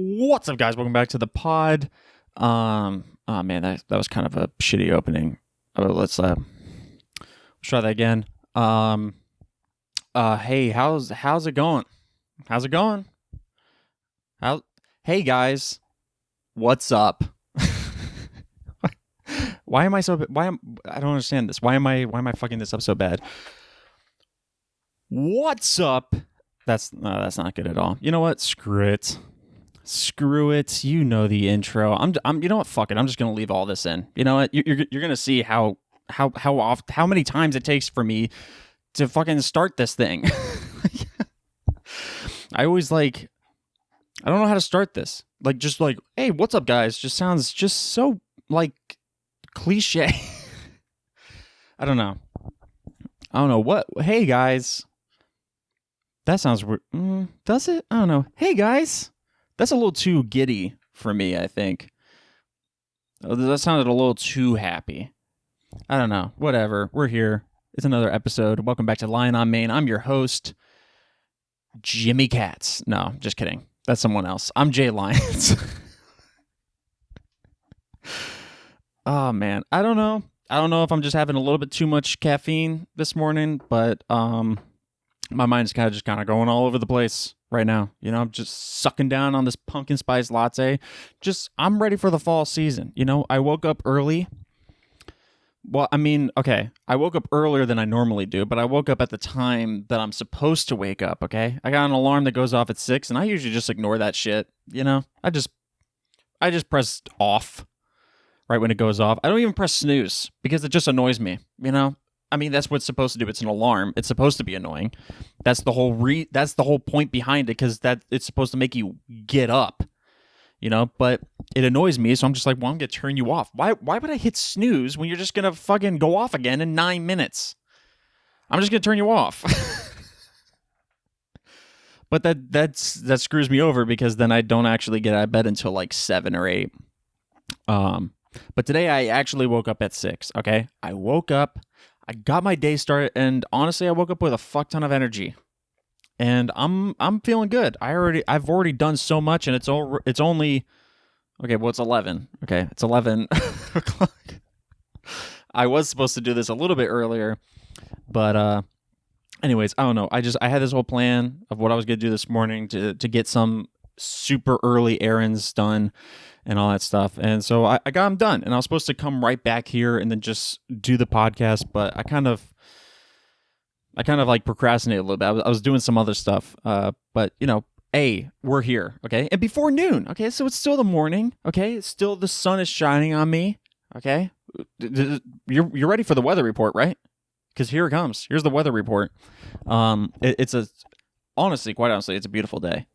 What's up, guys? Welcome back to the pod. Oh man, that was kind of a shitty opening. Let's try that again. Hey, how's it going? How's it going? Hey guys, what's up? Why am I so? I don't understand this? Why am I fucking this up so bad? What's up? That's not good at all. You know what? Screw it. You know the intro. I'm. You know what? Fuck it. I'm just gonna leave all this in. You know what? You're gonna see how many times it takes for me to fucking start this thing. I always I don't know how to start this. Hey, what's up, guys? Just sounds just so cliche. I don't know what. Hey, guys. That sounds weird. Does it? I don't know. Hey, guys. That's a little too giddy for me, I think. That sounded a little too happy. I don't know. Whatever. We're here. It's another episode. Welcome back to Lyon on Main. I'm your host, Jimmy Katz. No, just kidding. That's someone else. I'm Jay Lyons. Oh, man. I don't know. I don't know if I'm just having a little bit too much caffeine this morning, but my mind's kind of going all over the place right now. You know, I'm just sucking down on this pumpkin spice latte. I'm ready for the fall season. You know, I woke up early. Well, I mean, okay, I woke up earlier than I normally do, but I woke up at the time that I'm supposed to wake up, okay? I got an alarm that goes off at 6, and I usually just ignore that shit, you know? I just press off right when it goes off. I don't even press snooze because it just annoys me, you know? I mean, that's what it's supposed to do. It's an alarm. It's supposed to be annoying. That's the whole point behind it, because that it's supposed to make you get up, you know? But it annoys me, so I'm just like, well, I'm going to turn you off. Why would I hit snooze when you're just going to fucking go off again in 9 minutes? I'm just going to turn you off. But that screws me over, because then I don't actually get out of bed until 7 or 8. But today I actually woke up at 6, okay? I woke up, I got my day started, and honestly, I woke up with a fuck ton of energy. And I'm feeling good. I've already done so much, and it's only okay, well, it's 11. Okay, it's 11 o'clock. I was supposed to do this a little bit earlier, but anyways, I don't know. I had this whole plan of what I was going to do this morning to get some super early errands done and all that stuff. And so I got them done, and I was supposed to come right back here and then just do the podcast, but I kind of procrastinated a little bit. I was doing some other stuff, but you know, we're here, okay? And before noon, okay? So it's still the morning, okay? It's still, the sun is shining on me, okay? You're ready for the weather report, right? Because here it comes. Here's the weather report. Honestly, quite honestly, it's a beautiful day.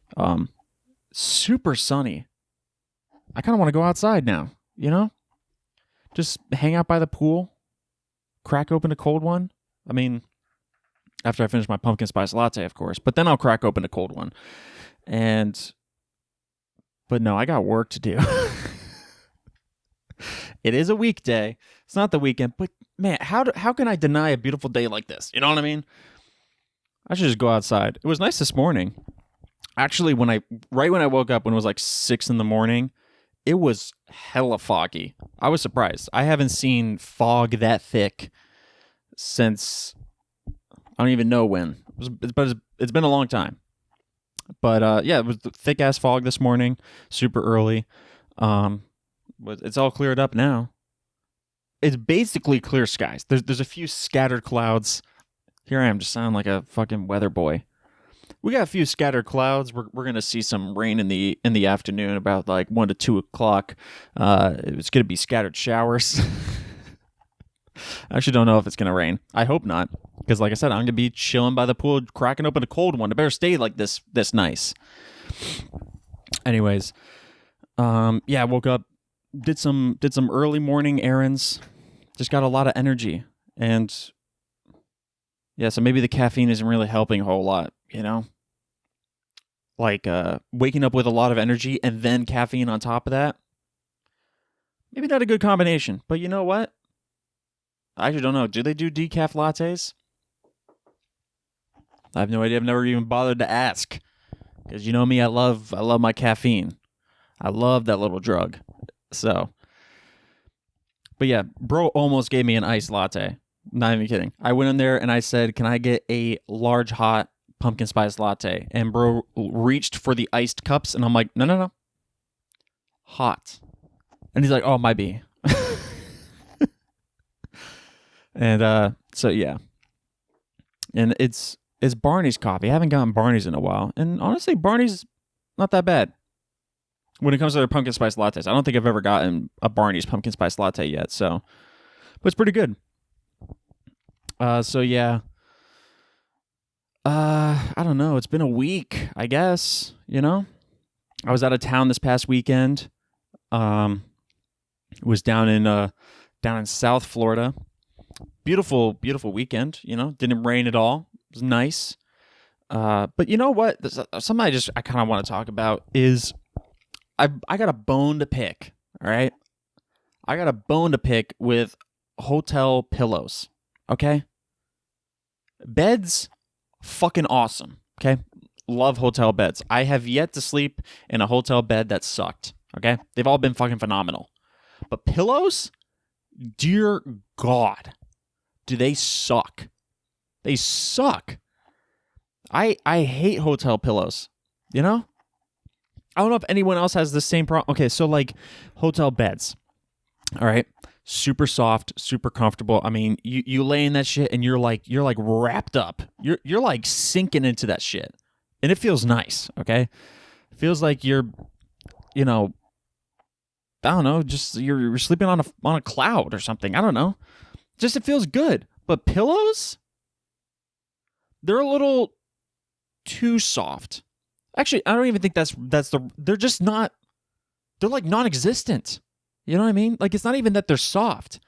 Super sunny. I kind of want to go outside now, you know? Just hang out by the pool, crack open a cold one. I mean, after I finish my pumpkin spice latte, of course, but then I'll crack open a cold one. But no, I got work to do. It is a weekday. It's not the weekend, but man, how can I deny a beautiful day like this? You know what I mean? I should just go outside. It was nice this morning. Actually, right when I woke up, when it was 6 in the morning, it was hella foggy. I was surprised. I haven't seen fog that thick since I don't even know when. But it's been a long time. But yeah, it was thick ass fog this morning, super early. But it's all cleared up now. It's basically clear skies. There's a few scattered clouds. Here I am, just sounding like a fucking weather boy. We got a few scattered clouds. We're gonna see some rain in the afternoon, about 1 to 2 o'clock. It's gonna be scattered showers. I actually don't know if it's gonna rain. I hope not, because like I said, I'm gonna be chilling by the pool, cracking open a cold one. It better stay like this nice. Anyways, yeah, I woke up, did some early morning errands. Just got a lot of energy, and yeah, so maybe the caffeine isn't really helping a whole lot, you know? Waking up with a lot of energy and then caffeine on top of that. Maybe not a good combination, but you know what? I actually don't know. Do they do decaf lattes? I have no idea. I've never even bothered to ask. Because you know me, I love my caffeine. I love that little drug. So, but yeah, bro almost gave me an iced latte. Not even kidding. I went in there and I said, "Can I get a large hot pumpkin spice latte?" And bro reached for the iced cups, and I'm like, "No, no, no, hot." And he's like, "Oh, might be." And so yeah, and it's Barney's coffee. I haven't gotten Barney's in a while, and honestly, Barney's not that bad when it comes to their pumpkin spice lattes. I don't think I've ever gotten a Barney's pumpkin spice latte yet, so but it's pretty good. So yeah. I don't know. It's been a week, I guess, you know? I was out of town this past weekend. Was down in South Florida. Beautiful, beautiful weekend, you know? Didn't rain at all. It was nice. But you know what? Something I kind of want to talk about is I got a bone to pick, all right? I got a bone to pick with hotel pillows, okay? Beds, fucking awesome, okay? Love hotel beds. I have yet to sleep in a hotel bed that sucked, okay? They've all been fucking phenomenal. But pillows, dear God, do they suck. They suck. I hate hotel pillows, you know? I don't know if anyone else has the same problem. Okay, so like hotel beds, all right? Super soft, super comfortable. I mean, you lay in that shit and you're like wrapped up. You're like sinking into that shit. And it feels nice, okay? It feels like you're, you know, I don't know, just you're sleeping on a cloud or something. I don't know. Just it feels good. But pillows, they're a little too soft. Actually, I don't even think they're just not, they're like non-existent. You know what I mean? Like, it's not even that they're soft,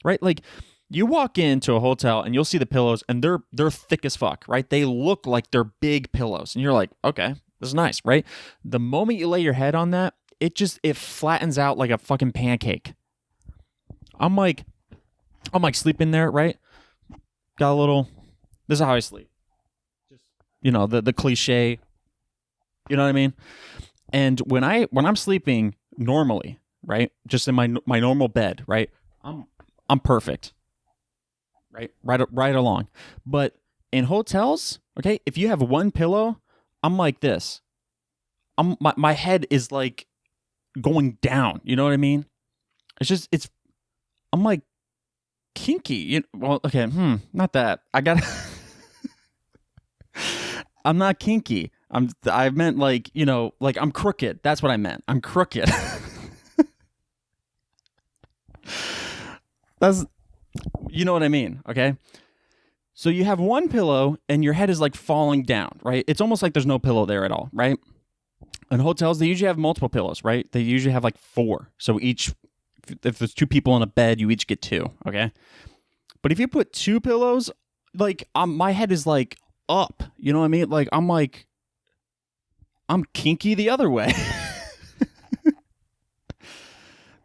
right? Like, you walk into a hotel and you'll see the pillows and they're thick as fuck, right? They look like they're big pillows. And you're like, okay, this is nice, right? The moment you lay your head on that, it flattens out like a fucking pancake. I'm like sleeping there, right? Got a little, this is how I sleep. Just, you know, the cliche, you know what I mean? And when I'm sleeping normally, right? Just in my normal bed, right? I'm perfect. Right along. But in hotels, okay, if you have one pillow, I'm like this. My head is like going down, you know what I mean? I'm like kinky. Well, okay, not that. I'm not kinky. I meant like, you know, like I'm crooked. That's what I meant. I'm crooked. That's, you know what I mean, okay? So you have one pillow and your head is like falling down, right? It's almost like there's no pillow there at all, right? In hotels, they usually have multiple pillows, right? They usually have like 4. So if there's 2 people in a bed, you each get 2, okay? But if you put 2 pillows, like my head is like up, you know what I mean? Like I'm kinky the other way.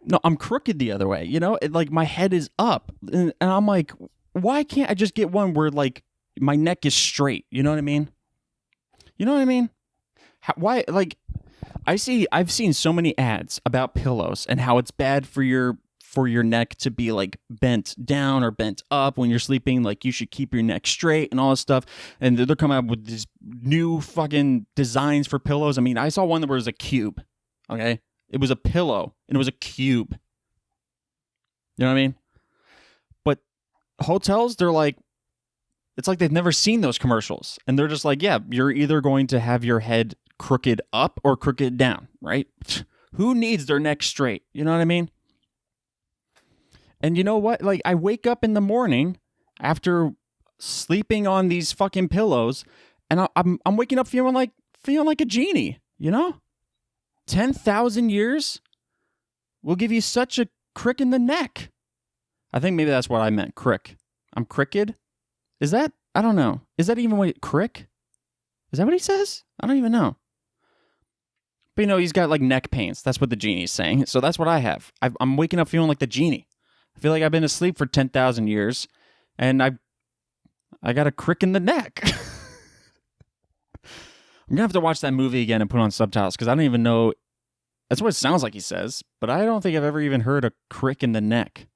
No, I'm crooked the other way, you know? Like, my head is up. And I'm like, why can't I just get one where, like, my neck is straight? You know what I mean? You know what I mean? Why, like, I've seen so many ads about pillows and how it's bad for your neck to be, like, bent down or bent up when you're sleeping. Like, you should keep your neck straight and all this stuff. And they're coming up with these new fucking designs for pillows. I mean, I saw one that was a cube, okay? It was a pillow, and it was a cube. You know what I mean? But hotels, they're like, it's like they've never seen those commercials. And they're just like, yeah, you're either going to have your head crooked up or crooked down, right? Who needs their neck straight? You know what I mean? And you know what? Like, I wake up in the morning after sleeping on these fucking pillows, and I'm waking up feeling like a genie, you know? 10,000 years will give you such a crick in the neck. I think maybe that's what I meant, crick. I'm crooked? Is that? I don't know. Is that even what, crick? Is that what he says? I don't even know. But you know, he's got like neck pains. That's what the genie's saying. So that's what I have. I'm waking up feeling like the genie. I feel like I've been asleep for 10,000 years and I got a crick in the neck. I'm going to have to watch that movie again and put on subtitles because I don't even know That's what it sounds like he says, but I don't think I've ever even heard a crick in the neck.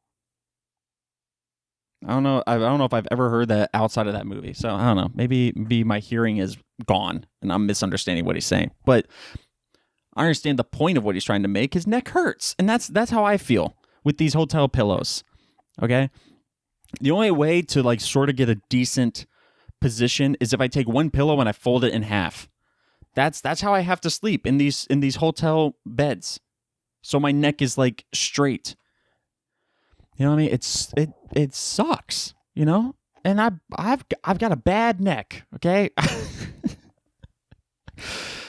I don't know. I don't know if I've ever heard that outside of that movie. So I don't know. Maybe my hearing is gone and I'm misunderstanding what he's saying. But I understand the point of what he's trying to make. His neck hurts, and that's how I feel with these hotel pillows. Okay, the only way to like sort of get a decent position is if I take one pillow and I fold it in half. That's how I have to sleep in these hotel beds. So my neck is like straight. You know what I mean? It sucks, you know? And I've got a bad neck, okay?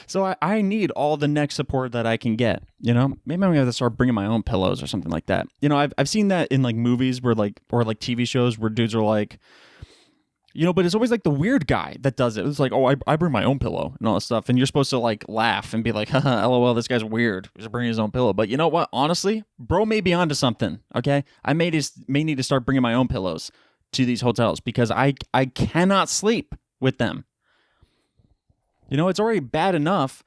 So I need all the neck support that I can get, you know? Maybe I'm going to have to start bringing my own pillows or something like that. You know, I've seen that in like movies where like, or like TV shows where dudes are like, you know, but it's always like the weird guy that does it. It's like, oh, I bring my own pillow and all that stuff. And you're supposed to like laugh and be like, haha, LOL, this guy's weird. He's bringing his own pillow. But you know what? Honestly, bro may be onto something, okay? I may need to start bringing my own pillows to these hotels because I cannot sleep with them. You know, it's already bad enough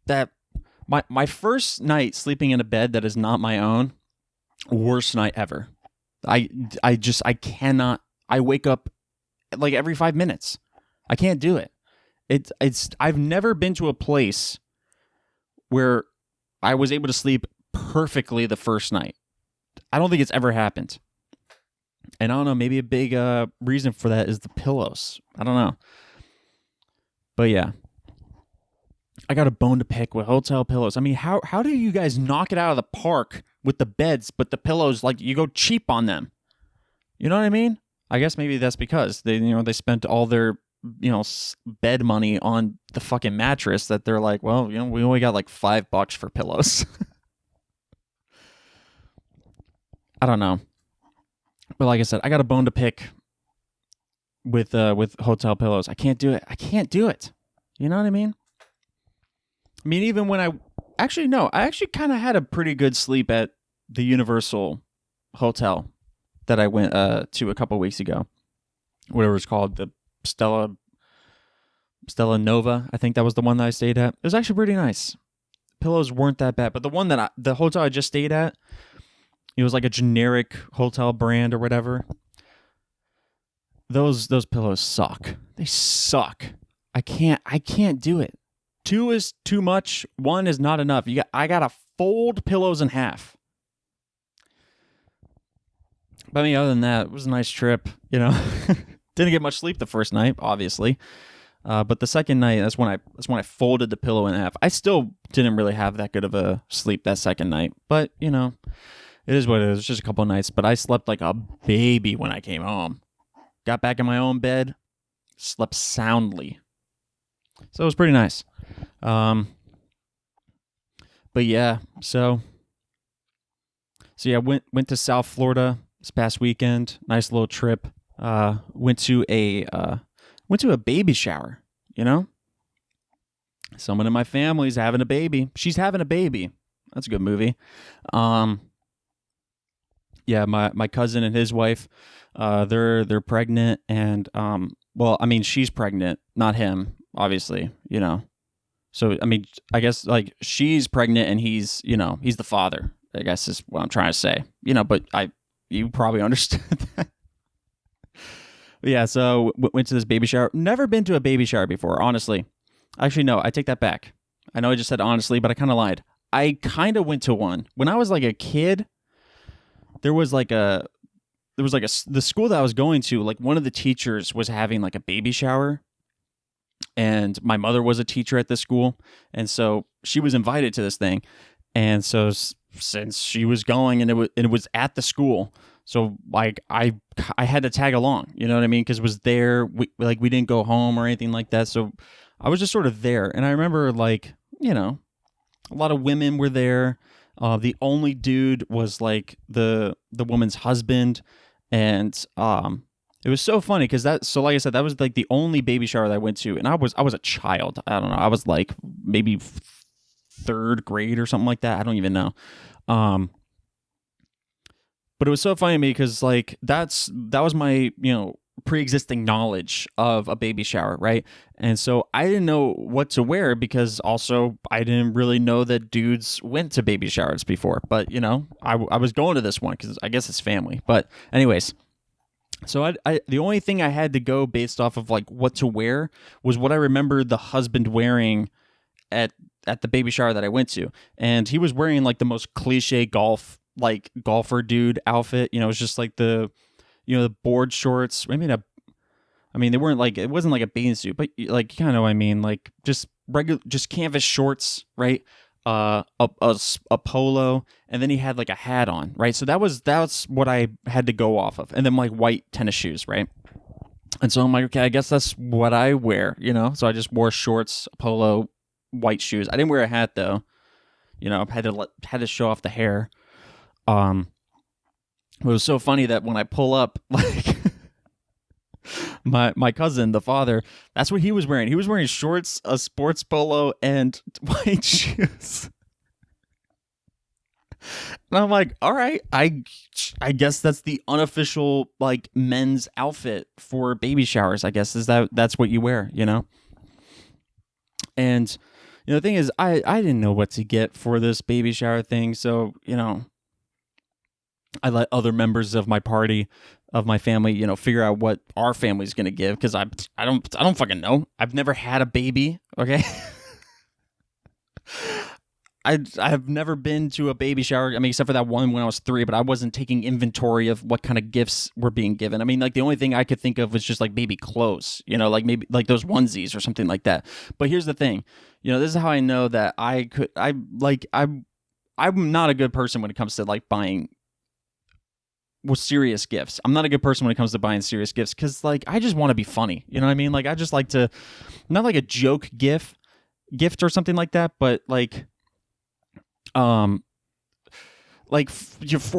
that my first night sleeping in a bed that is not my own, worst night ever. I cannot. I wake up like every 5 minutes. I can't do it. I've never been to a place where I was able to sleep perfectly the first night. I don't think it's ever happened. And I don't know, maybe a big reason for that is the pillows. I don't know. But yeah. I got a bone to pick with hotel pillows. I mean, how do you guys knock it out of the park with the beds, but the pillows, like, you go cheap on them? You know what I mean? I guess maybe that's because they spent all their, bed money on the fucking mattress that they're like, well, we only got like $5 for pillows. I don't know. But like I said, I got a bone to pick with hotel pillows. I can't do it. You know what I mean? I mean, even when I actually kind of had a pretty good sleep at the Universal Hotel that I went to a couple weeks ago. Whatever it's called, the Stella Nova. I think that was the one that I stayed at. It was actually pretty nice. Pillows weren't that bad, but the hotel I just stayed at, it was like a generic hotel brand or whatever. Those pillows suck. They suck. I can't do it. 2 is too much. 1 is not enough. I gotta fold pillows in half. But I mean, other than that, it was a nice trip. Didn't get much sleep the first night, obviously. But the second night, that's when I folded the pillow in half. I still didn't really have that good of a sleep that second night. But it is what it is. It's just a couple of nights. But I slept like a baby when I came home. Got back in my own bed, slept soundly. So it was pretty nice. But yeah, so yeah, went to South Florida this past weekend. Nice little trip. Went to a baby shower. Someone in my family's having a baby. She's having a baby. That's a good movie. Yeah, my cousin and his wife, they're pregnant, and well, I mean, she's pregnant, not him, obviously. So I mean, I guess like she's pregnant and he's the father, I guess is what I'm trying to say. But you probably understood that. But yeah, so went to this baby shower. Never been to a baby shower before, honestly. Actually, no, I take that back. I know I just said honestly, but I kind of lied. I kind of went to one when I was like a kid. The school that I was going to, like, one of the teachers was having like a baby shower, and my mother was a teacher at this school, and so she was invited to this thing. And so since she was going and it was at the school, so like I had to tag along, you know what I mean? Because it was there. We didn't go home or anything like that, so I was just sort of there. And I remember a lot of women were there. The only dude was like the woman's husband, and it was so funny because like I said, that was like the only baby shower that I went to, and I was a child. I don't know. I was like maybe 3rd grade or something like that. I don't even know. But it was so funny to me because like that was my pre-existing knowledge of a baby shower, right? And so I didn't know what to wear because also I didn't really know that dudes went to baby showers before. But I was going to this one because I guess it's family. But anyways, so I the only thing I had to go based off of like what to wear was what I remember the husband wearing at the baby shower that I went to, and he was wearing like the most cliche golfer dude outfit. It was just like the board shorts. I mean, they weren't like, it wasn't like a bathing suit, but like, you kind of know what I mean, like just regular, just canvas shorts, right? A polo, and then he had like a hat on, right? So that's what I had to go off of, and then like white tennis shoes, right? And so I'm like, okay, I guess that's what I wear, So I just wore shorts, a polo, white shoes. I didn't wear a hat though, I had to show off the hair. It was so funny that when I pull up, like my cousin, the father, that's what he was wearing. He was wearing shorts, a sports polo, and white shoes. And I'm like, all right, I guess that's the unofficial like men's outfit for baby showers. I guess that's what you wear, And the thing is, I didn't know what to get for this baby shower thing, so I let other members of my party, of my family, figure out what our family's gonna give, because I don't fucking know. I've never had a baby. Okay. I've never been to a baby shower. I mean, except for that one when I was 3, but I wasn't taking inventory of what kind of gifts were being given. I mean, like the only thing I could think of was just like baby clothes, like maybe like those onesies or something like that. But here's the thing, this is how I know that I'm not a good person when it comes to like buying serious gifts. I'm not a good person when it comes to buying serious gifts because like I just want to be funny. You know what I mean? Like I just like to, not like a joke gift or something like that, but like for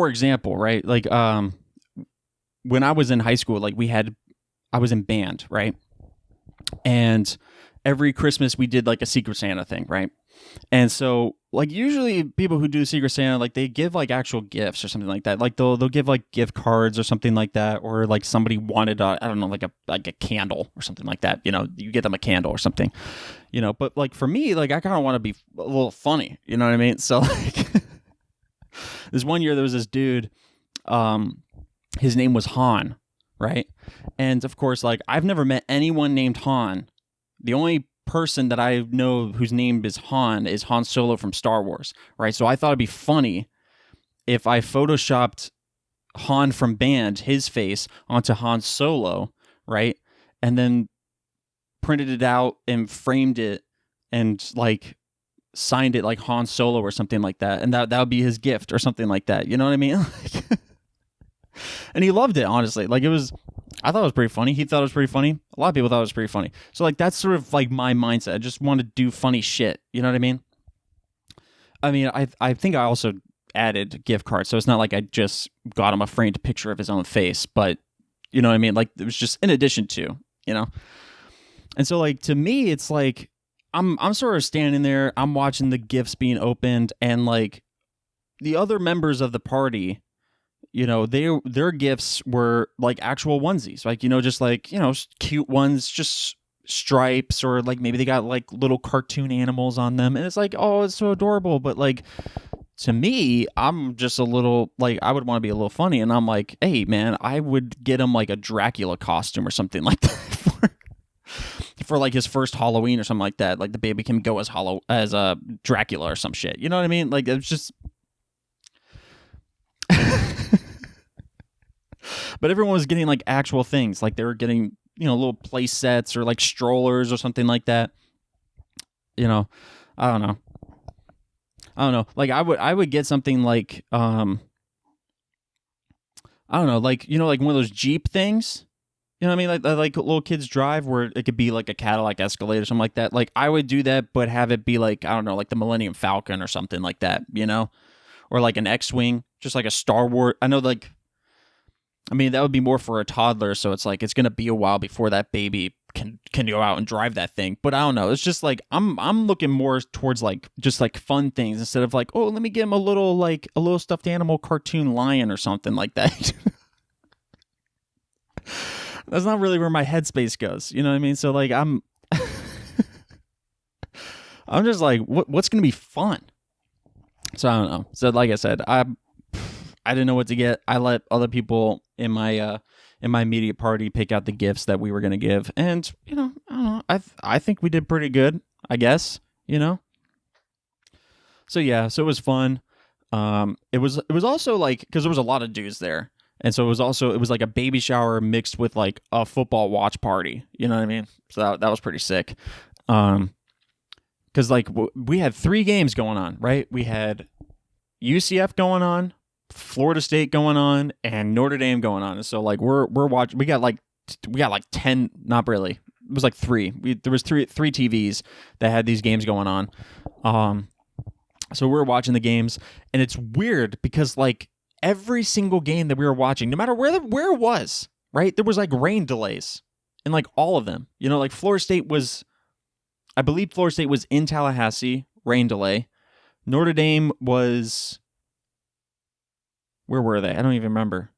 example, right? Like when I was in high school, like I was in band, right? And every Christmas we did like a Secret Santa thing, right? And so like usually people who do Secret Santa, like they give like actual gifts or something like that. Like they'll give like gift cards or something like that, or like somebody wanted I don't know, like a candle or something like that. You get them a candle or something. But like for me, like I kind of want to be a little funny. You know what I mean? So like this one year there was this dude, his name was Han, right? And of course, like I've never met anyone named Han. The only person that I know whose name is Han Solo from Star Wars, right? So I thought it'd be funny if I photoshopped Han from Band, his face, onto Han Solo, right? And then printed it out and framed it and like signed it like Han Solo or something like that. And that would be his gift or something like that. You know what I mean? And he loved it, honestly. Like I thought it was pretty funny. He thought it was pretty funny. A lot of people thought it was pretty funny. So like that's sort of like my mindset. I just want to do funny shit. You know what I mean? I think I also added gift cards, so it's not like I just got him a framed picture of his own face, but you know what I mean? Like it was just in addition to, And so like to me, it's like I'm sort of standing there, I'm watching the gifts being opened, and like the other members of the party, their gifts were like actual onesies, like, just like, cute ones, just stripes, or like maybe they got like little cartoon animals on them. And it's like, oh, it's so adorable. But like, to me, I'm just a little like, I would want to be a little funny. And I'm like, hey, man, I would get him like a Dracula costume or something like that for like his first Halloween or something like that. Like the baby can go as Dracula or some shit. You know what I mean? Like it's just. But everyone was getting like actual things, like they were getting, little play sets or like strollers or something like that. I don't know. Like I would get something like, I don't know, like, like one of those Jeep things, you know what I mean? Like little kids drive, where it could be like a Cadillac Escalade or something like that. Like I would do that, but have it be like, I don't know, like the Millennium Falcon or something like that, or like an X-Wing, just like a Star Wars. I know, like, that would be more for a toddler, so it's like it's gonna be a while before that baby can go out and drive that thing. But I don't know. It's just like I'm looking more towards like just like fun things instead of like, oh, let me get him a little stuffed animal cartoon lion or something like that. That's not really where my headspace goes. You know what I mean? So like I'm just like, what's gonna be fun? So I don't know. So like I said, I didn't know what to get. I let other people in my immediate party pick out the gifts that we were gonna give, and I don't know. I think we did pretty good. I guess. So yeah, so it was fun. It was also like because there was a lot of dudes there, and so it was like a baby shower mixed with like a football watch party. You know what I mean? So that was pretty sick. Because like we had 3 games going on, right? We had UCF going on, Florida State going on, and Notre Dame going on. And so like we're watching. We got like 10. Not really. It was like 3. There was three TVs that had these games going on. So we were watching the games, and it's weird because like every single game that we were watching, no matter where it was, right? There was like rain delays in like all of them. Like I believe Florida State was in Tallahassee, rain delay. Notre Dame was, where were they? I don't even remember.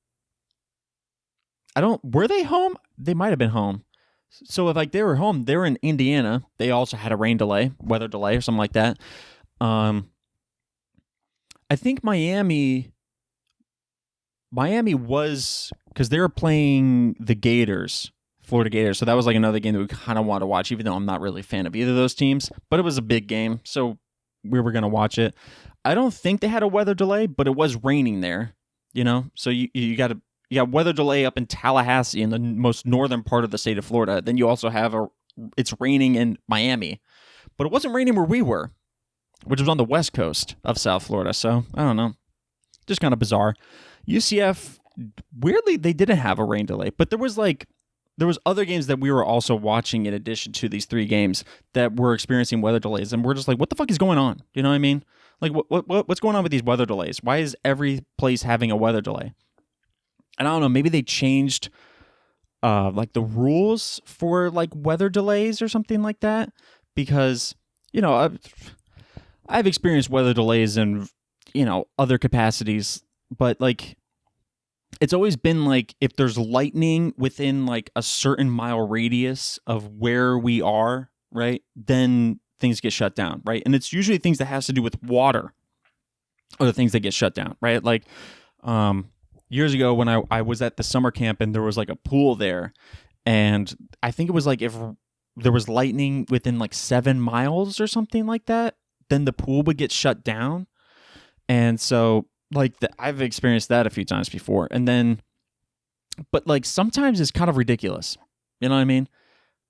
Were they home? They might have been home. So if like they were home, they were in Indiana. They also had a rain delay, weather delay or something like that. I think Miami was, because they were playing the Gators, Florida Gators. So that was like another game that we kind of want to watch, even though I'm not really a fan of either of those teams. But it was a big game, so we were going to watch it. I don't think they had a weather delay, but it was raining there, So you got weather delay up in Tallahassee in the most northern part of the state of Florida. Then you also have it's raining in Miami. But it wasn't raining where we were, which was on the west coast of South Florida. So, I don't know. Just kind of bizarre. UCF, weirdly, they didn't have a rain delay. But there was other games that we were also watching in addition to these 3 games that were experiencing weather delays. And we're just like, what the fuck is going on? You know what I mean? Like, what's going on with these weather delays? Why is every place having a weather delay? And I don't know, maybe they changed like the rules for like weather delays or something like that. Because, I've experienced weather delays in, other capacities, but like it's always been like if there's lightning within like a certain mile radius of where we are, right? Then things get shut down, right? And it's usually things that has to do with water or the things that get shut down, right? Like years ago when I was at the summer camp and there was like a pool there, and I think it was like if there was lightning within like 7 miles or something like that, then the pool would get shut down. And so like I've experienced that a few times before. And then, but like sometimes it's kind of ridiculous. You know what I mean?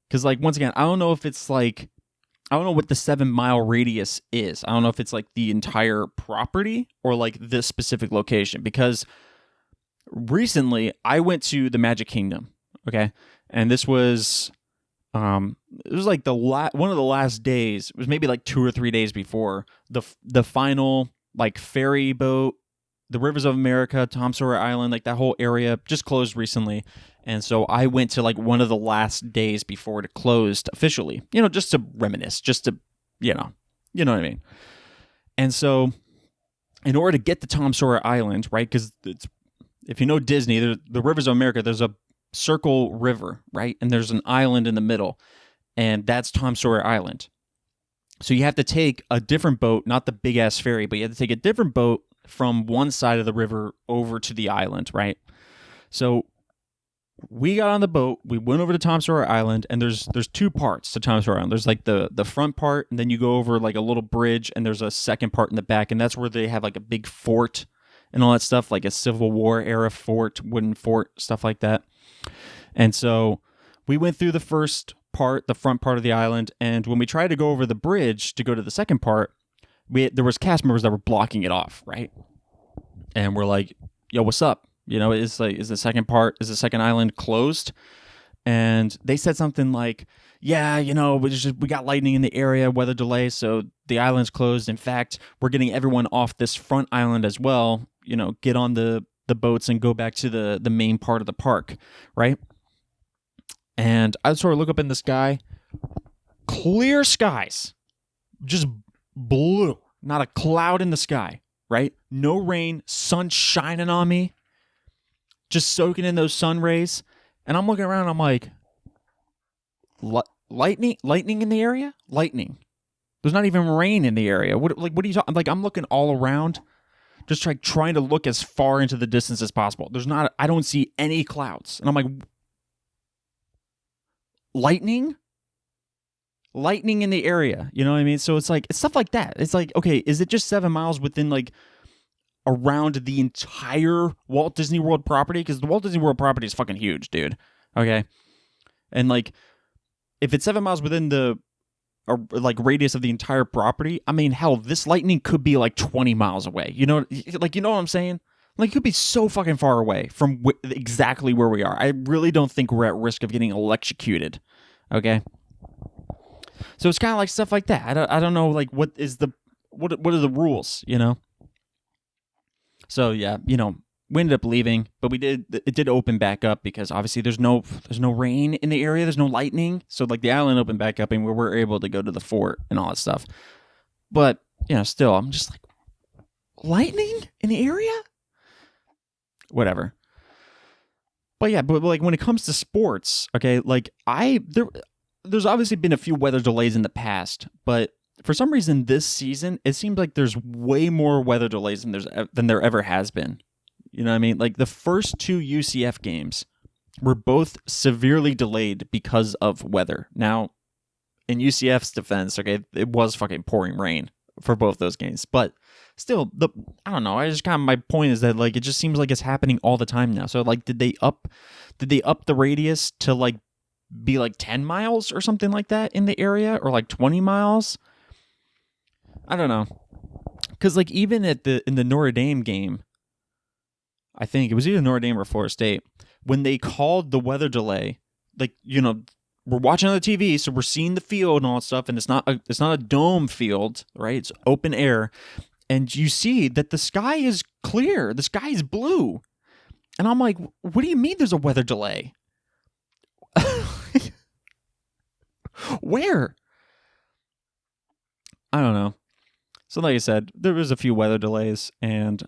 Because like, once again, I don't know if it's like, I don't know what the 7 mile radius is. I don't know if it's like the entire property or like this specific location. Because recently I went to the Magic Kingdom. Okay. And this was, it was like one of the last days. It was maybe like 2 or 3 days before the final like ferry boat, the Rivers of America, Tom Sawyer Island, like that whole area just closed recently. And so I went to like one of the last days before it closed officially, just to reminisce, just to, you know what I mean? And so in order to get to Tom Sawyer Island, right? Because if you know Disney, the Rivers of America, there's a circle river, right? And there's an island in the middle, and that's Tom Sawyer Island. So you have to take a different boat, not the big ass ferry, but you have to take a different boat from one side of the river over to the island, right? So we got on the boat, we went over to Tom Sawyer Island, and there's 2 parts to Tom Sawyer Island. There's like the front part, and then you go over like a little bridge, and there's a second part in the back, and that's where they have like a big fort and all that stuff, like a Civil War era fort, wooden fort, stuff like that. And so we went through the first part, the front part of the island, and when we tried to go over the bridge to go to the second part, there was cast members that were blocking it off, right? And we're like, yo, what's up? Is the second island closed? And they said something like, yeah, we got lightning in the area, weather delay, so the island's closed. In fact, we're getting everyone off this front island as well, get on the boats and go back to the main part of the park, right? And I sort of look up in the sky, clear skies, just blue, not a cloud in the sky, right? No rain, sun shining on me, just soaking in those sun rays. And I'm looking around, I'm like, lightning in the area? Lightning. There's not even rain in the area. What are you talking? Like, I'm looking all around, just trying to look as far into the distance as possible. I don't see any clouds. And I'm like, lightning in the area. You know what I mean? So it's stuff like that. It's like, okay, is it just 7 miles within like around the entire Walt Disney World property? Because the Walt Disney World property is fucking huge, dude. Okay. And like, if it's 7 miles within the radius of the entire property, I mean, hell, this lightning could be like 20 miles away. You know what I'm saying? Like, it could be so fucking far away from exactly where we are. I really don't think we're at risk of getting electrocuted. Okay. So it's kind of like stuff like that. I don't know, like, what are the rules, you know? So yeah, you know, we ended up leaving, but it did open back up because obviously there's no rain in the area, there's no lightning. So like the island opened back up and we were able to go to the fort and all that stuff. But, you know, still, I'm just like, lightning in the area? Whatever. But yeah, but like when it comes to sports, okay, like there's obviously been a few weather delays in the past, but for some reason this season, it seems like there's way more weather delays than there ever has been. You know what I mean? Like the first 2 UCF games were both severely delayed because of weather. Now, in UCF's defense, okay, it was fucking pouring rain for both those games, but still, I don't know. My point is that like it just seems like it's happening all the time now. So like, did they up the radius to like be like 10 miles or something like that in the area, or like 20 miles? I don't know, because like even in the Notre Dame game, I think it was either Notre Dame or Florida State, when they called the weather delay, like, you know, we're watching on the TV, so we're seeing the field and all that stuff, and it's not a dome field, right? It's open air, and you see that the sky is clear, the sky is blue, and I'm like, what do you mean there's a weather delay? Where? I don't know. So like I said, there was a few weather delays, and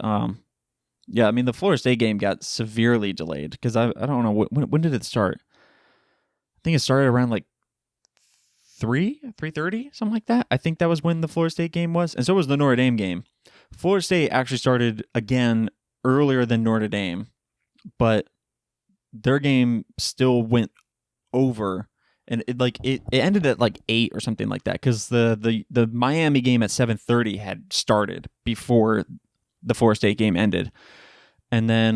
yeah, I mean, the Florida State game got severely delayed because I don't know, when did it start? I think it started around like 3:30, something like that. I think that was when the Florida State game was, and so was the Notre Dame game. Florida State actually started again earlier than Notre Dame, but their game still went over, and it ended at like 8 or something like that because the Miami game at 7:30 had started before the Florida State game ended. And then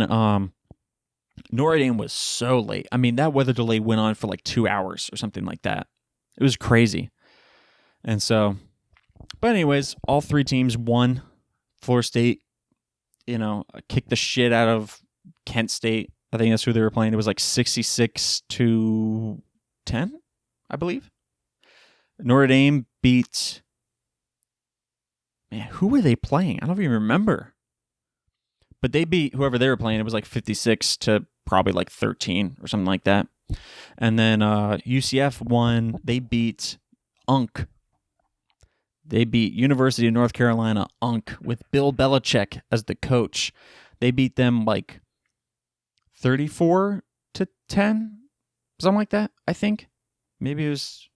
Notre Dame was so late. I mean, that weather delay went on for like 2 hours or something like that. It was crazy. And so, but anyways, all 3 teams won. Florida State, you know, kicked the shit out of Kent State. I think that's who they were playing. It was like 66-10, I believe. Notre Dame beat, man, who were they playing? I don't even remember. But they beat whoever they were playing. It was like 56 to probably like 13 or something like that. And then UCF won. They beat UNC. They beat University of North Carolina, UNC, with Bill Belichick as the coach. They beat them like 34-10, something like that, I think. Maybe it was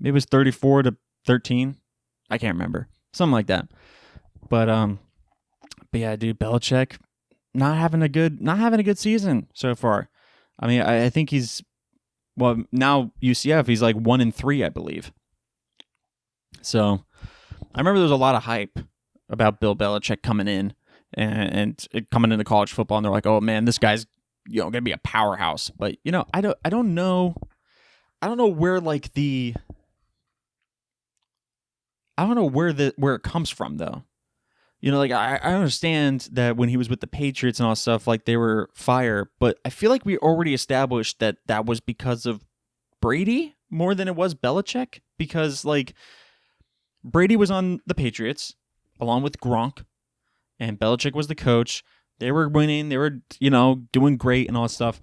34-13. I can't remember. Something like that. But yeah, dude, Belichick not having a good season so far. I mean, I think now UCF, he's like 1-3, I believe. So I remember there was a lot of hype about Bill Belichick coming in and coming into college football, and they're like, "Oh man, this guy's, you know, gonna be a powerhouse." But you know, I don't know where like where it comes from though. You know, like I understand that when he was with the Patriots and all that stuff, like they were fire, but I feel like we already established that was because of Brady more than it was Belichick, because like Brady was on the Patriots along with Gronk, and Belichick was the coach. They were winning, they were, you know, doing great and all that stuff.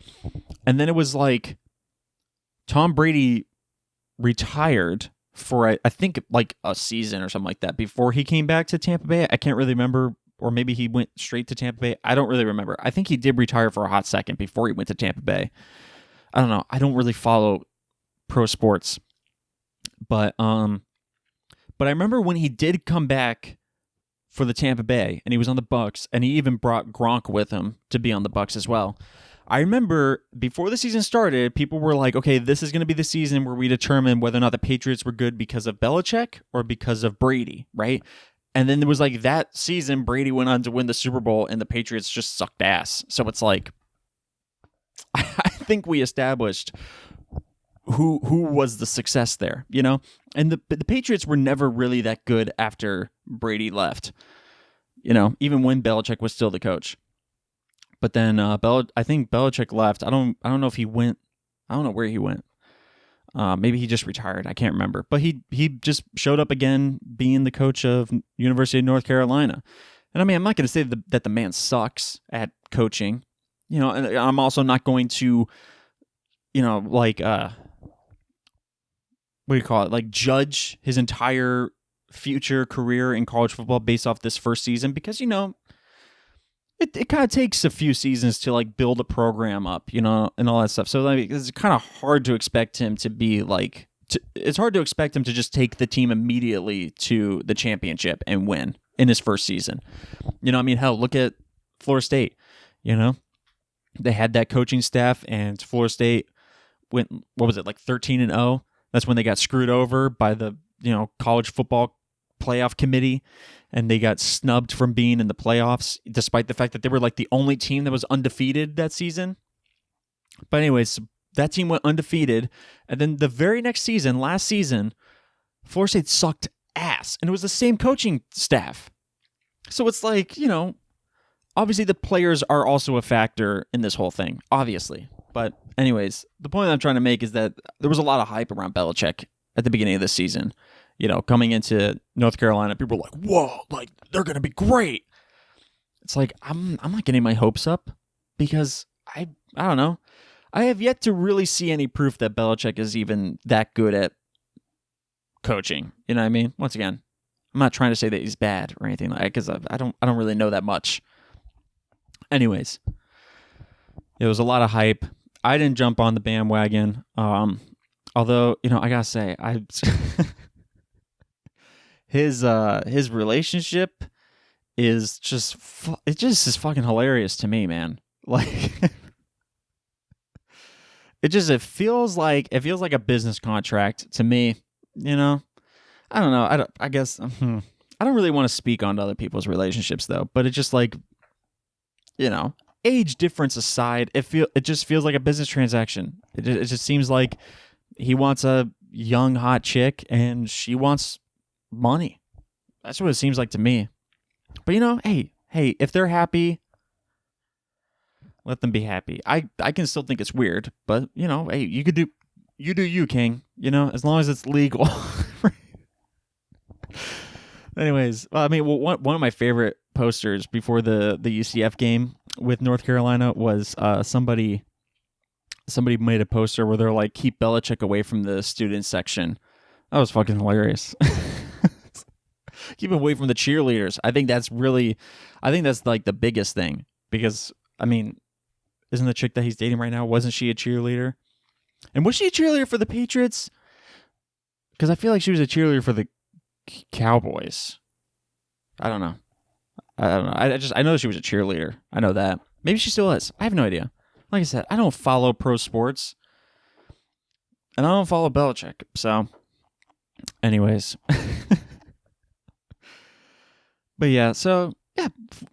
And then it was like Tom Brady retired for I think like a season or something like that before he came back to Tampa Bay. I can't really remember, or maybe he went straight to Tampa Bay. I don't really remember. I think he did retire for a hot second before he went to Tampa Bay. I don't know. I don't really follow pro sports, but I remember when he did come back for the Tampa Bay, and he was on the Bucks, and he even brought Gronk with him to be on the Bucks as well. I remember before the season started, people were like, okay, this is going to be the season where we determine whether or not the Patriots were good because of Belichick or because of Brady, right? And then there was like that season, Brady went on to win the Super Bowl, and the Patriots just sucked ass. So it's like, I think we established who was the success there, you know? And the Patriots were never really that good after Brady left, you know, even when Belichick was still the coach. But then I think Belichick left. I don't know if he went. I don't know where he went. Maybe he just retired. I can't remember. But he just showed up again, being the coach of University of North Carolina. And I mean, I'm not going to say that the man sucks at coaching. You know, and I'm also not going to, you know, like what do you call it? Like judge his entire future career in college football based off this first season, because, you know, it kind of takes a few seasons to like build a program up, you know, and all that stuff. So like, it's kind of hard to expect him to be like, it's hard to expect him to just take the team immediately to the championship and win in his first season. You know, I mean, hell, look at Florida State. You know, they had that coaching staff, and Florida State went, what was it, like 13-0? That's when they got screwed over by the, you know, college football playoff committee, and they got snubbed from being in the playoffs, despite the fact that they were like the only team that was undefeated that season. But anyways, that team went undefeated, and then the very next season, last season, Florida State sucked ass, and it was the same coaching staff. So it's like, you know, obviously the players are also a factor in this whole thing, obviously. But anyways, the point I'm trying to make is that there was a lot of hype around Belichick at the beginning of this season. You know, coming into North Carolina, people were like, whoa, like, they're going to be great. It's like, I'm not getting my hopes up, because I don't know. I have yet to really see any proof that Belichick is even that good at coaching. You know what I mean? Once again, I'm not trying to say that he's bad or anything like that, because I don't really know that much. Anyways, it was a lot of hype. I didn't jump on the bandwagon. Although, you know, I gotta say, his relationship is just it just is fucking hilarious to me, man. Like it feels like a business contract to me, you know. I don't know. I guess I don't really want to speak on other people's relationships though, but it just like, you know, age difference aside, it just feels like a business transaction. It just seems like he wants a young hot chick and she wants money. That's what it seems like to me. But, you know, hey, if they're happy, let them be happy. I can still think it's weird, but, you know, hey, you do you, King, you know, as long as it's legal. Anyways, I mean, one of my favorite posters before the UCF game with North Carolina was somebody made a poster where they're like, keep Belichick away from the student section. That was fucking hilarious. Keep him away from the cheerleaders. I think that's like the biggest thing, because, I mean, isn't the chick that he's dating right now, wasn't she a cheerleader? And was she a cheerleader for the Patriots? Because I feel like she was a cheerleader for the Cowboys. I don't know. I know she was a cheerleader. I know that. Maybe she still is. I have no idea. Like I said, I don't follow pro sports, and I don't follow Belichick. So, anyways. But yeah, so, yeah,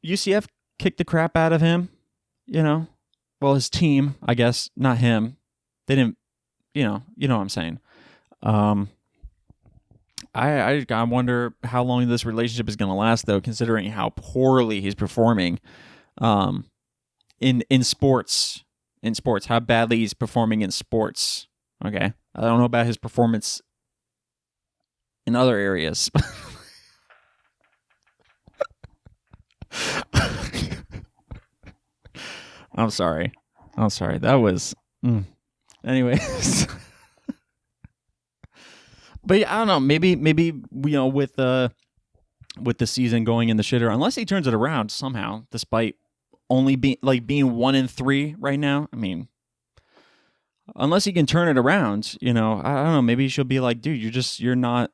UCF kicked the crap out of him, you know. Well, his team, I guess, not him. They didn't, you know what I'm saying. I wonder how long this relationship is going to last, though, considering how poorly he's performing in sports. In sports, how badly he's performing in sports. Okay, I don't know about his performance in other areas. I'm sorry. That was. Anyways. But yeah, I don't know. Maybe you know, with the season going in the shitter, unless he turns it around somehow, despite only being 1-3 right now. I mean, Unless he can turn it around, I don't know. Maybe she'll be like, dude, you're not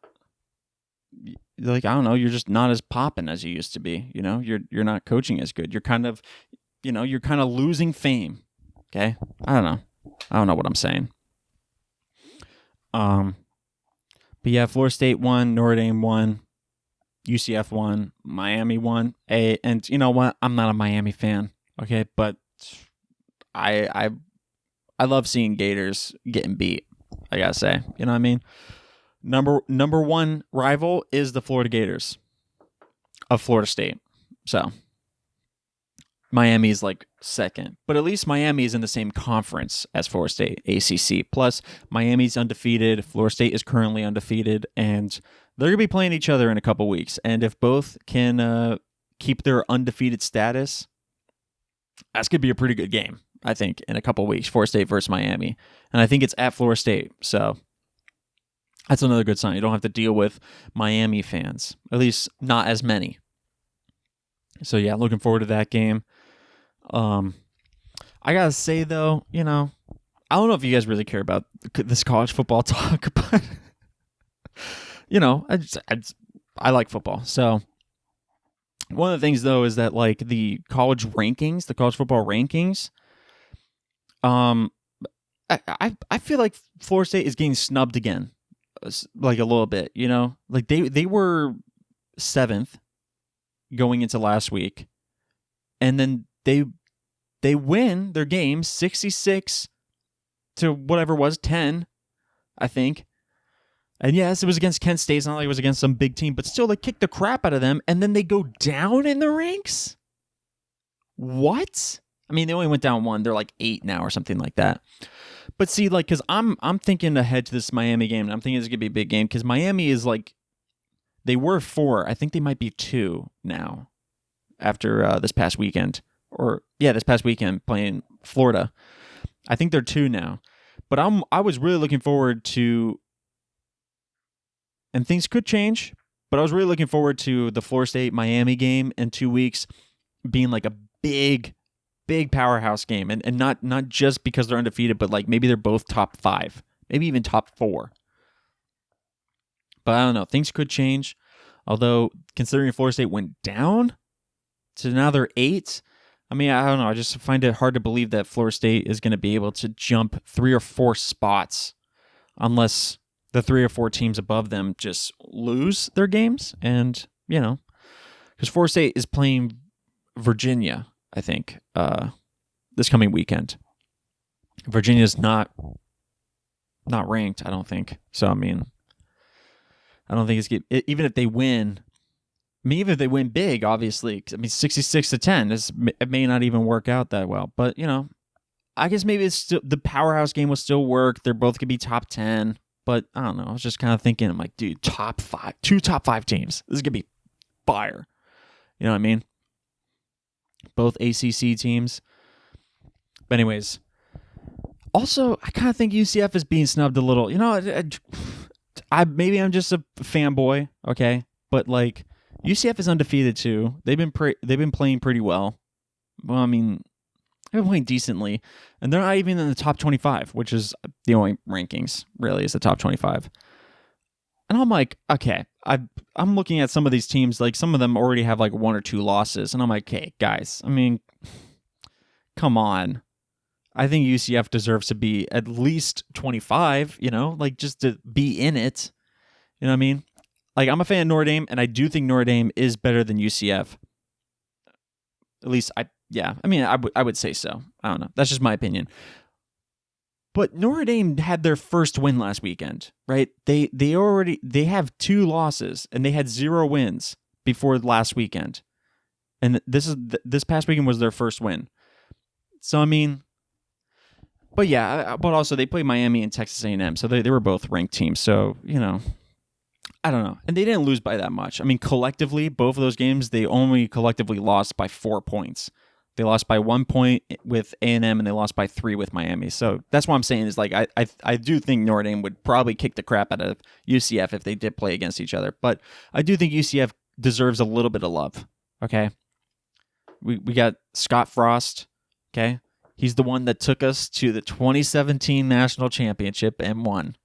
like, I don't know, you're just not as popping as you used to be. You're not coaching as good. You're kind of, you're kind of losing fame. Okay, I don't know what I'm saying. But yeah, Florida State won, Notre Dame won, UCF won, Miami won. And you know what? I'm not a Miami fan. Okay, but I love seeing Gators getting beat. I gotta say, you know what I mean. Number one rival is the Florida Gators of Florida State. So Miami is like second, but at least Miami is in the same conference as Florida State, ACC. Plus, Miami's undefeated. Florida State is currently undefeated, and they're gonna be playing each other in a couple weeks. And if both can keep their undefeated status, that's gonna be a pretty good game, I think, in a couple weeks. Florida State versus Miami, and I think it's at Florida State, so that's another good sign. You don't have to deal with Miami fans, at least not as many. So yeah, looking forward to that game. I gotta say though, I don't know if you guys really care about this college football talk, but I like football. So one of the things though is that like the college football rankings, I feel like Florida State is getting snubbed again, like a little bit. Like they were 7th going into last week, and then they win their game 66 to whatever it was, 10, I think. And yes, it was against Kent State. It's not like it was against some big team, but still, they kicked the crap out of them, and then they go down in the ranks? What? I mean, they only went down 1. They're like 8 now or something like that. But see, like, because I'm thinking ahead to this Miami game, and I'm thinking it's going to be a big game, because Miami is like, they were 4. I think they might be 2 now after this past weekend. This past weekend playing Florida. I think they're 2 now. But I was really looking forward to, and things could change, but I was really looking forward to the Florida State Miami game in 2 weeks being like a big powerhouse game. And not just because they're undefeated, but like maybe they're both top 5, maybe even top 4. But I don't know. Things could change. Although, considering Florida State went down to now they're 8, I mean, I don't know. I just find it hard to believe that Florida State is going to be able to jump 3 or 4 spots unless the 3 or 4 teams above them just lose their games. And, because Florida State is playing Virginia, I think, this coming weekend. Virginia's not ranked, I don't think. So, I mean, I don't think it's even if they win. I mean, even if they win big, obviously, I mean, 66 to 10, it may not even work out that well. But, I guess maybe it's still, the powerhouse game will still work. They're both going to be top 10. But I don't know. I was just kind of thinking, I'm like, dude, top 5, 2 top 5 teams. This is going to be fire. You know what I mean? Both ACC teams. But anyways, also, I kind of think UCF is being snubbed a little. Maybe I'm just a fanboy, okay? But like, UCF is undefeated too. They've been playing pretty well. Well, I mean, they've been playing decently, and they're not even in the top 25, which is the only rankings really is the top 25. And I'm like, okay, I'm looking at some of these teams, like some of them already have like 1 or 2 losses, and I'm like, hey guys, I mean, come on. I think UCF deserves to be at least 25, like just to be in it. You know what I mean? Like, I'm a fan of Notre Dame, and I do think Notre Dame is better than UCF. At least, I would say so. I don't know. That's just my opinion. But Notre Dame had their first win last weekend, right? They have 2 losses, and they had 0 wins before last weekend. And this past weekend was their first win. So, I mean, but yeah, but also they played Miami and Texas A&M, so they were both ranked teams. So, I don't know. And they didn't lose by that much. I mean, collectively, both of those games, they only collectively lost by 4 points. They lost by 1 point with A&M, and they lost by 3 with Miami. So that's what I'm saying is, like, I do think Notre Dame would probably kick the crap out of UCF if they did play against each other. But I do think UCF deserves a little bit of love, okay? We got Scott Frost, okay? He's the one that took us to the 2017 national championship and won.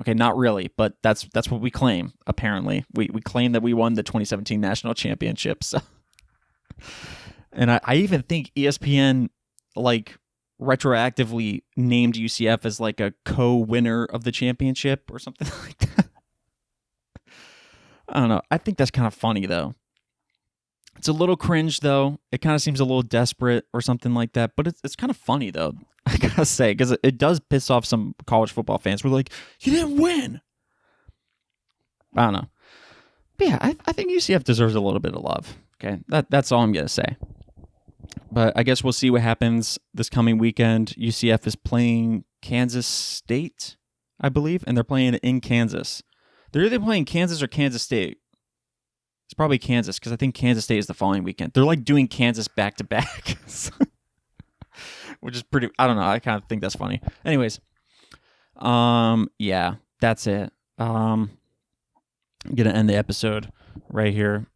Okay, not really, but that's what we claim, apparently. We claim that we won the 2017 national championship. So. And I even think ESPN, like, retroactively named UCF as, like, a co-winner of the championship or something like that. I don't know. I think that's kind of funny, though. It's a little cringe, though. It kind of seems a little desperate or something like that. But it's kind of funny, though, I gotta say, because it does piss off some college football fans. We're like, you didn't win. I don't know. But yeah, I think UCF deserves a little bit of love. Okay, that's all I'm going to say. But I guess we'll see what happens this coming weekend. UCF is playing Kansas State, I believe, and they're playing in Kansas. They're either playing Kansas or Kansas State. It's probably Kansas, because I think Kansas State is the following weekend. They're like doing Kansas back-to-back. Which is pretty, I don't know, I kind of think that's funny. Anyways, yeah, that's it. I'm going to end the episode right here.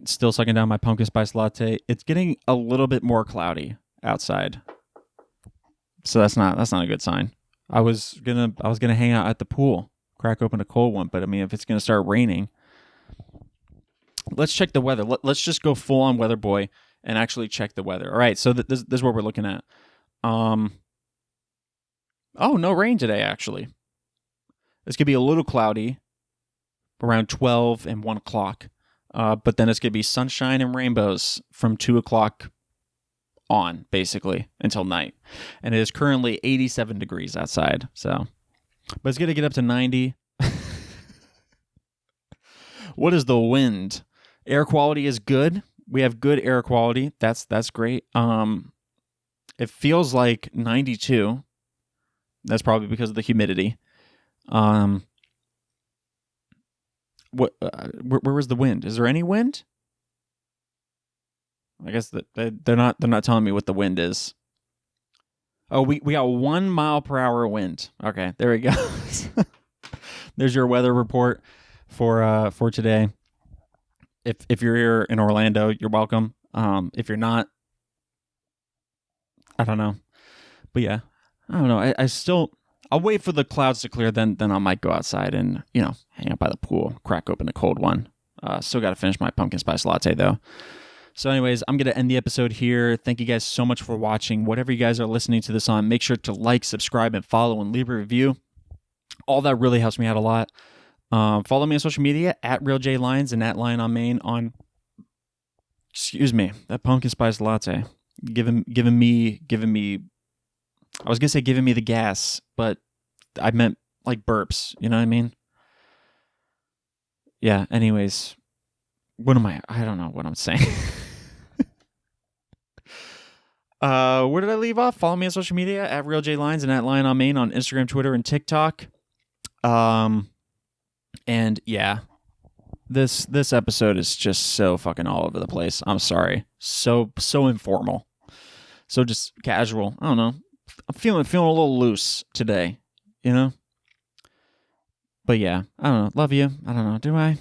Still sucking down my pumpkin spice latte. It's getting a little bit more cloudy outside. So that's not a good sign. I was gonna hang out at the pool, crack open a cold one, but I mean, if it's gonna start raining, let's check the weather. Let's just go full on weather boy and actually check the weather. All right, so this is what we're looking at. Oh, no rain today, actually. It's gonna be a little cloudy around 12 and 1 o'clock. But then it's going to be sunshine and rainbows from 2 o'clock on, basically, until night. And it is currently 87 degrees outside. So, but it's going to get up to 90. What is the wind? Air quality is good. We have good air quality. That's great. It feels like 92. That's probably because of the humidity. Where was the wind? Is there any wind? I guess that they're not telling me what the wind is. Oh, we got 1 mile per hour wind. Okay, there we go. There's your weather report for today. If you're here in Orlando, you're welcome. If you're not, I don't know. But yeah, I don't know. I'll wait for the clouds to clear, then I might go outside and, hang out by the pool, crack open a cold one. Still got to finish my pumpkin spice latte, though. So anyways, I'm going to end the episode here. Thank you guys so much for watching. Whatever you guys are listening to this on, make sure to like, subscribe, and follow, and leave a review. All that really helps me out a lot. Follow me on social media, at RealJLyons and at Lyon on Main on, that pumpkin spice latte. Giving me, I was going to say giving me the gas, but I meant like burps. You know what I mean? Yeah, anyways. What am I don't know what I'm saying. Where did I leave off? Follow me on social media, at RealJLyons and at Lyon on Main on Instagram, Twitter, and TikTok. And yeah, this episode is just so fucking all over the place. I'm sorry. So informal. So just casual. I don't know. I'm feeling a little loose today, But yeah, I don't know. Love you. I don't know. Do I?